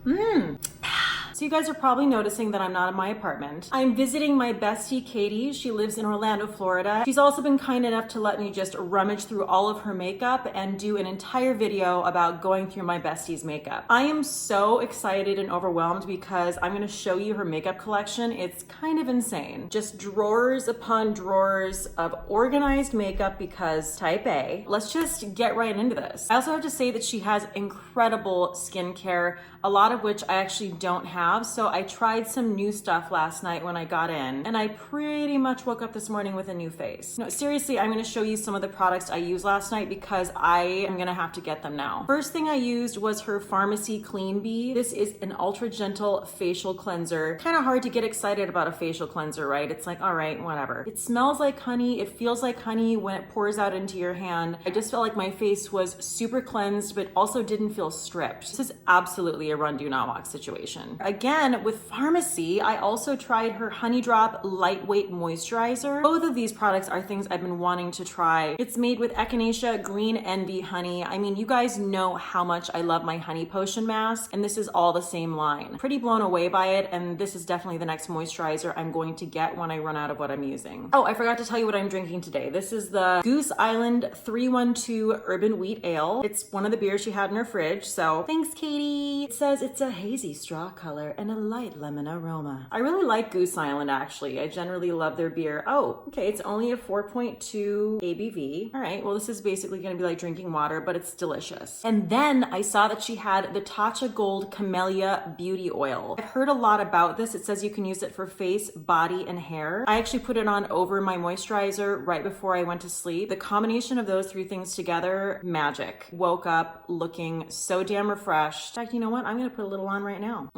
So you guys are probably noticing that I'm not in my apartment. I'm visiting my bestie, Cate. She lives in Orlando, Florida. She's also been kind enough to let me just rummage through all of her makeup and do an entire video about going through my bestie's makeup. I am so excited and overwhelmed because I'm gonna show you her makeup collection. It's kind of insane. Just drawers upon drawers of organized makeup because type A. Let's just get right into this. I also have to say that she has incredible skincare, a lot of which I actually don't have. So I tried some new stuff last night when I got in, and I pretty much woke up this morning with a new face. No, seriously, I'm gonna show you some of the products I used last night because I am gonna have to get them now. First thing I used was her Pharmacy Clean Bee. This is an ultra gentle facial cleanser. Kind of hard to get excited about a facial cleanser, right? It's like, all right, whatever. It smells like honey. It feels like honey when it pours out into your hand. I just felt like my face was super cleansed, but also didn't feel stripped. This is absolutely a run, do not walk situation. Again, with Pharmacy, I also tried her Honey Drop Lightweight Moisturizer. Both of these products are things I've been wanting to try. It's made with Echinacea Green Envy Honey. I mean, you guys know how much I love my honey potion mask, and this is all the same line. Pretty blown away by it, and this is definitely the next moisturizer I'm going to get when I run out of what I'm using. Oh, I forgot to tell you what I'm drinking today. This is the Goose Island 312 Urban Wheat Ale. It's one of the beers she had in her fridge, so thanks, Cate. It says it's a hazy straw color and a light lemon aroma. I really like Goose Island, actually. I generally love their beer. Oh, okay, it's only a 4.2 ABV. All right, well, this is basically gonna be like drinking water, but it's delicious. And then I saw that she had the Tatcha Gold Camellia Beauty Oil. I've heard a lot about this. It says you can use it for face, body, and hair. I actually put it on over my moisturizer right before I went to sleep. The combination of those three things together, magic. Woke up looking so damn refreshed. In fact, you know what? I'm gonna put a little on right now.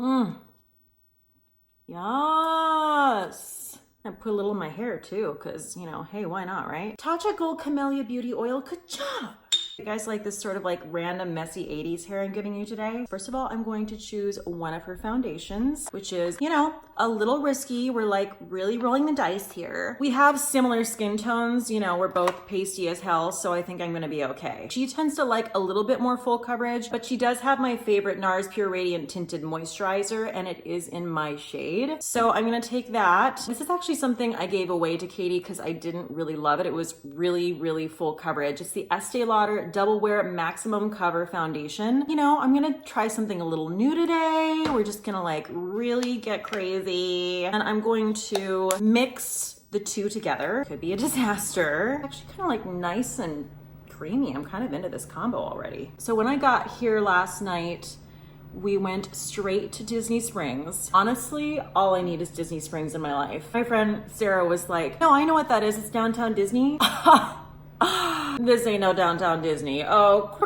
Yes. I put a little in my hair too, because, you know, hey, why not, right? Tatcha Gold Camellia Beauty Oil, good job. You guys like this sort of like random messy 80s hair I'm giving you today? First of all, I'm going to choose one of her foundations, which is, you know, a little risky. We're like really rolling the dice here. We have similar skin tones, you know, we're both pasty as hell, so I think I'm gonna be okay. She tends to like a little bit more full coverage, but she does have my favorite NARS Pure Radiant Tinted Moisturizer, and it is in my shade. So I'm gonna take that. This is actually something I gave away to Cate because I didn't really love it. It was really, really full coverage. It's the Estee Lauder Double Wear Maximum Cover Foundation. You know, I'm gonna try something a little new today. We're just gonna like really get crazy. And I'm going to mix the two together. Could be a disaster. Actually kind of like nice and creamy. I'm kind of into this combo already. So when I got here last night, we went straight to Disney Springs. Honestly, all I need is Disney Springs in my life. My friend Sarah was like, no, I know what that is. It's downtown Disney. This ain't no downtown Disney. Oh,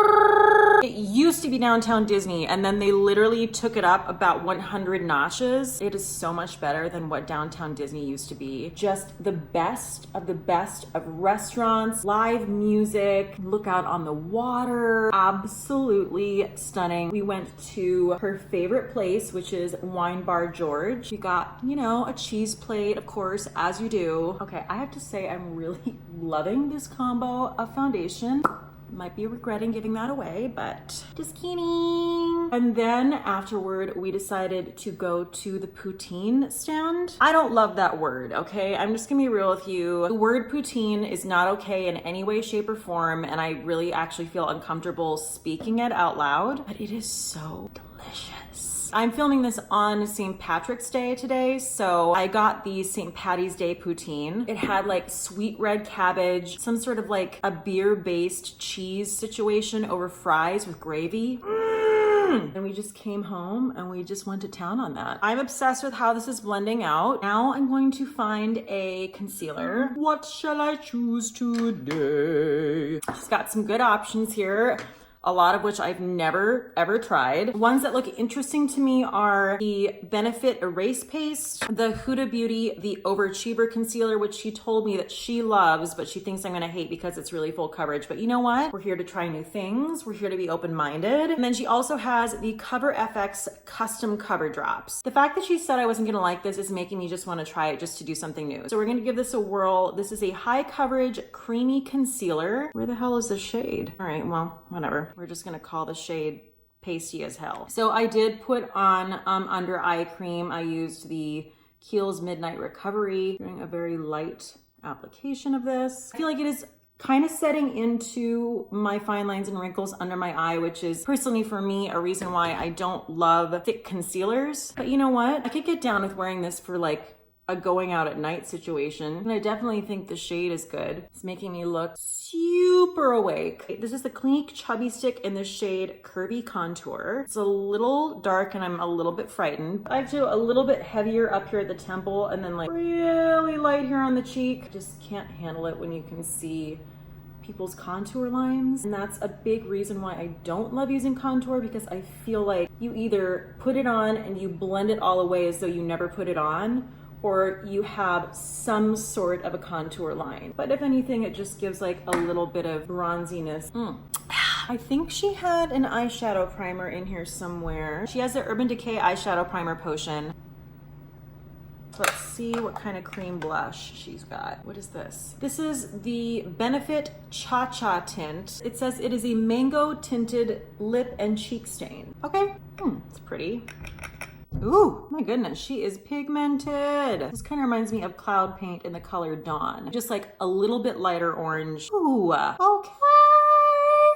it used to be downtown Disney, and then they literally took it up about 100 notches. It is so much better than what downtown Disney used to be. Just the best of restaurants, live music, look out on the water. Absolutely stunning. We went to her favorite place, which is Wine Bar George. We got, you know, a cheese plate, of course, as you do. Okay, I have to say I'm really loving this combo of foundation. Might be regretting giving that away, but just kidding. And then afterward, we decided to go to the poutine stand. I don't love that word, okay? I'm just gonna be real with you. The word poutine is not okay in any way, shape, or form, and I really actually feel uncomfortable speaking it out loud, but it is so delicious. I'm filming this on St. Patrick's Day today, so I got the St. Patty's Day poutine. It had like sweet red cabbage, some sort of like a beer-based cheese situation over fries with gravy. And we just came home and we just went to town on that. I'm obsessed with how this is blending out. Now I'm going to find a concealer. What shall I choose today? She's got some good options here, a lot of which I've never ever tried. Ones that look interesting to me are the Benefit Erase Paste, the Huda Beauty, the Overachiever Concealer, which she told me that she loves, but she thinks I'm gonna hate because it's really full coverage. But you know what? We're here to try new things. We're here to be open-minded. And then she also has the Cover FX Custom Cover Drops. The fact that she said I wasn't gonna like this is making me just wanna try it just to do something new. So we're gonna give this a whirl. This is a high coverage, creamy concealer. Where the hell is the shade? All right, well, whatever. We're just gonna call the shade pasty as hell. So I did put on under eye cream. I used the Kiehl's Midnight Recovery, doing a very light application of this. I feel like it is kind of setting into my fine lines and wrinkles under my eye, which is personally for me a reason why I don't love thick concealers. But you know what? I could get down with wearing this for like a going out at night situation. And I definitely think the shade is good. It's making me look super awake. This is the Clinique Chubby Stick in the shade Curvy Contour. It's a little dark and I'm a little bit frightened. I have to do a little bit heavier up here at the temple and then like really light here on the cheek. I just can't handle it when you can see people's contour lines. And that's a big reason why I don't love using contour, because I feel like you either put it on and you blend it all away as though you never put it on, or you have some sort of a contour line. But if anything, it just gives like a little bit of bronziness. I think she had an eyeshadow primer in here somewhere. She has the Urban Decay eyeshadow primer potion. Let's see what kind of cream blush she's got. What is this? This is the Benefit Cha Cha tint. It says it is a mango tinted lip and cheek stain. Okay, it's pretty. Ooh, my goodness, she is pigmented. This kind of reminds me of Cloud Paint in the color Dawn. Just like a little bit lighter orange. Ooh, okay.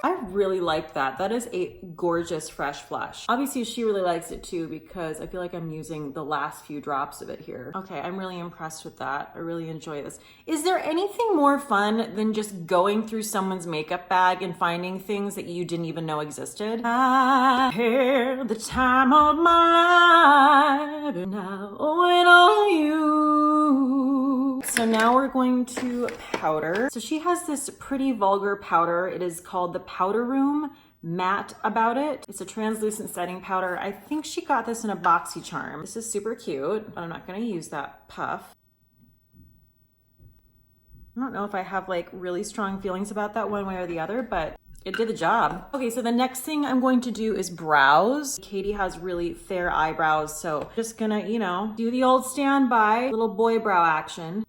I really like that. That is a gorgeous fresh flush. Obviously, she really likes it too, because I feel like I'm using the last few drops of it here. Okay, I'm really impressed with that. I really enjoy this. Is there anything more fun than just going through someone's makeup bag and finding things that you didn't even know existed? I had the time of my life, and now owing on you. So now we're going to powder. So she has this pretty vulgar powder. It is called the Powder Room Matte About It. It's a translucent setting powder. I think she got this in a BoxyCharm. This is super cute, but I'm not gonna use that puff. I don't know if I have like really strong feelings about that one way or the other, but it did the job. Okay, so the next thing I'm going to do is brows. Cate has really fair eyebrows, so just gonna, you know, do the old standby, little boy brow action.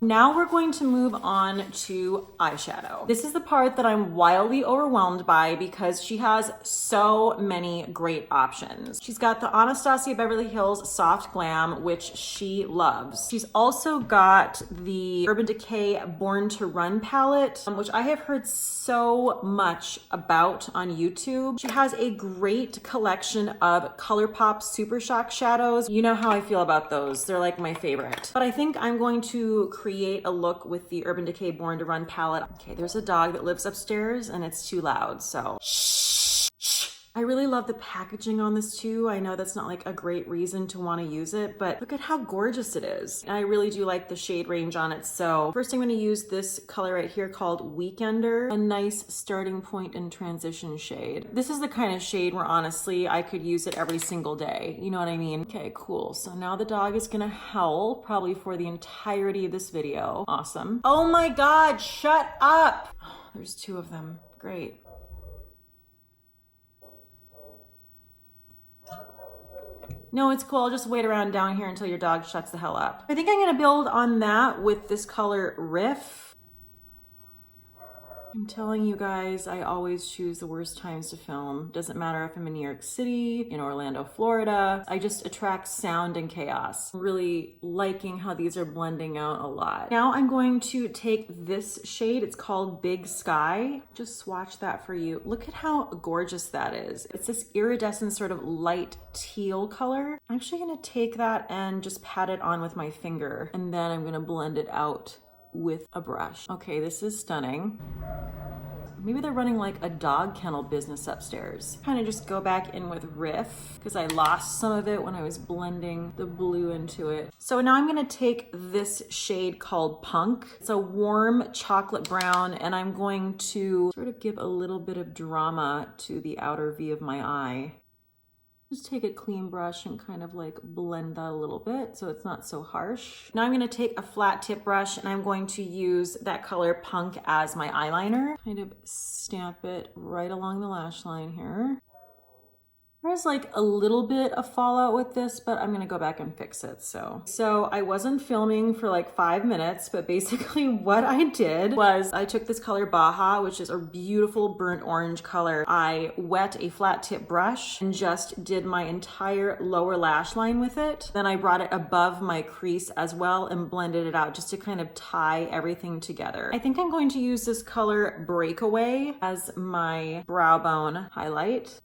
Now we're going to move on to eyeshadow. This is the part that I'm wildly overwhelmed by because she has so many great options. She's got the Anastasia Beverly Hills Soft Glam, which she loves. She's also got the Urban Decay Born to Run palette, which I have heard so much about on YouTube. She has a great collection of ColourPop Super Shock shadows. You know how I feel about those. They're like my favorite. But I think I'm going to create a look with the Urban Decay Born to Run palette. Okay, there's a dog that lives upstairs and it's too loud, so shh. I really love the packaging on this too. I know that's not like a great reason to want to use it, but look at how gorgeous it is. And I really do like the shade range on it. So first I'm going to use this color right here called Weekender, a nice starting point and transition shade. This is the kind of shade where honestly I could use it every single day. You know what I mean? Okay, cool. So now the dog is going to howl probably for the entirety of this video. Awesome. Oh my God, shut up. Oh, there's two of them. Great. No, it's cool. I'll just wait around down here until your dog shuts the hell up. I think I'm gonna build on that with this color Riff. I'm telling you guys, I always choose the worst times to film. Doesn't matter if I'm in New York City, in Orlando, Florida. I just attract sound and chaos. I'm really liking how these are blending out a lot. Now I'm going to take this shade. It's called Big Sky. Just swatch that for you. Look at how gorgeous that is. It's this iridescent sort of light teal color. I'm actually gonna take that and just pat it on with my finger, and then I'm gonna blend it out with a brush. Okay, this is stunning. Maybe they're running like a dog kennel business upstairs. Kind of just go back in with Riff because I lost some of it when I was blending the blue into it. So now I'm gonna take this shade called Punk. It's a warm chocolate brown, and I'm going to sort of give a little bit of drama to the outer V of my eye. Just take a clean brush and kind of like blend that a little bit so it's not so harsh. Now I'm gonna take a flat tip brush and I'm going to use that color Punk as my eyeliner. Kind of stamp it right along the lash line here. There's There's like a little bit of fallout with this, but I'm gonna go back and fix it. So I wasn't filming for like 5 minutes, but basically what I did was I took this color Baja, which is a beautiful burnt orange color. I wet a flat tip brush and just did my entire lower lash line with it. Then I brought it above my crease as well and blended it out just to kind of tie everything together. I think I'm going to use this color Breakaway as my brow bone highlight.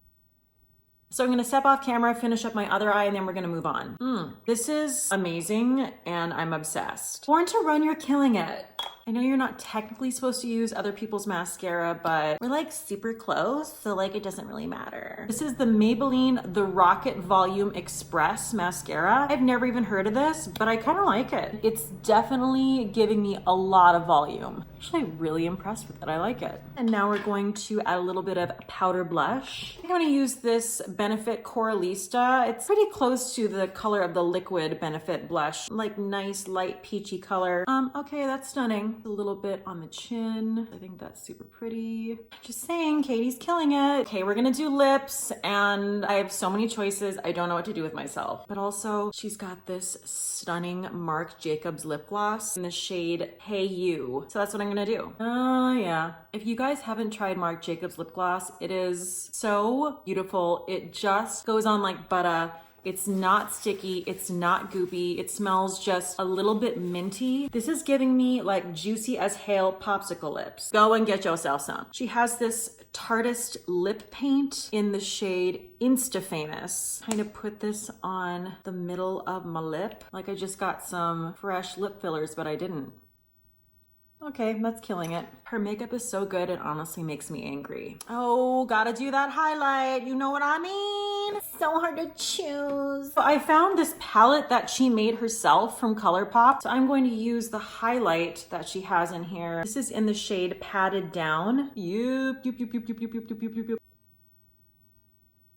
So I'm gonna step off camera, finish up my other eye, and then we're gonna move on. This is amazing and I'm obsessed. Born to Run, you're killing it. I know you're not technically supposed to use other people's mascara, but we're like super close, so like it doesn't really matter. This is the Maybelline The Rocket Volume Express mascara. I've never even heard of this, but I kind of like it. It's definitely giving me a lot of volume. Actually really impressed with it, I like it. And now we're going to add a little bit of powder blush. I'm gonna use this Benefit Coralista. It's pretty close to the color of the liquid Benefit blush. Like nice light peachy color. Okay, that's stunning. A little bit on the chin. I think that's super pretty. Just saying, Katie's killing it. Okay, we're gonna do lips, and I have so many choices. I don't know what to do with myself. But also, she's got this stunning Marc Jacobs lip gloss in the shade Hey You. So that's what I'm gonna do. Yeah. If you guys haven't tried Marc Jacobs lip gloss, it is so beautiful. It just goes on like butter. It's not sticky, it's not goopy, it smells just a little bit minty. This is giving me like juicy as hail popsicle lips. Go and get yourself some. She has this Tartist lip paint in the shade Insta Famous. Kind of put this on the middle of my lip. Like I just got some fresh lip fillers, but I didn't. Okay, that's killing it. Her makeup is so good, it honestly makes me angry. Oh, gotta do that highlight. You know what I mean? It's so hard to choose. So I found this palette that she made herself from ColourPop. So I'm going to use the highlight that she has in here. This is in the shade Padded Down. Yup.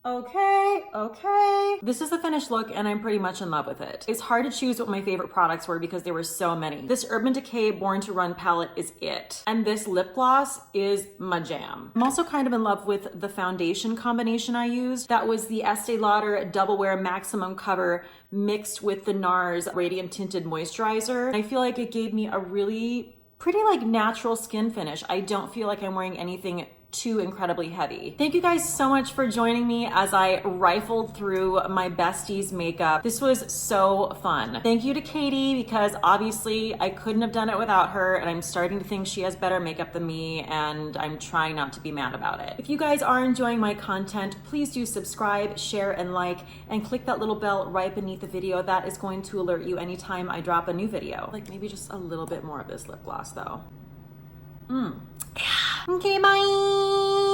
Okay. This is the finished look and I'm pretty much in love with it. It's hard to choose what my favorite products were because there were so many. This Urban Decay Born to Run palette is it. And this lip gloss is my jam. I'm also kind of in love with the foundation combination I used. That was the Estee Lauder Double Wear Maximum Cover mixed with the NARS Radiant Tinted Moisturizer. I feel like it gave me a really pretty like natural skin finish. I don't feel like I'm wearing anything too incredibly heavy. Thank you guys so much for joining me as I rifled through my bestie's makeup. This was so fun. Thank you to Katie because obviously I couldn't have done it without her and I'm starting to think she has better makeup than me and I'm trying not to be mad about it. If you guys are enjoying my content, please do subscribe, share, and like, and click that little bell right beneath the video. That is going to alert you anytime I drop a new video. Like maybe just a little bit more of this lip gloss though. Yeah. Okay, bye.